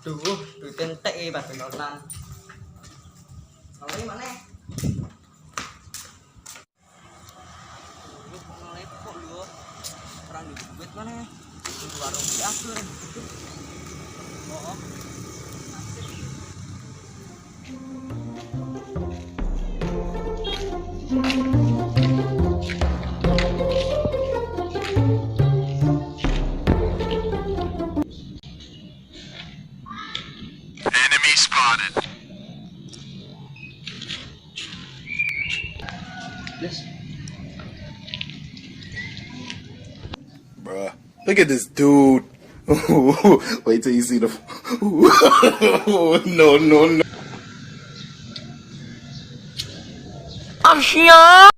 Duh, duit entek iki pas beneran. Kalau ini mana? Lu kok lepok lu. Orang duit mana? Di warung diatur. Oh. Enemy spotted. Yes. Bruh, look at this dude. Wait till you see the. No. Asia.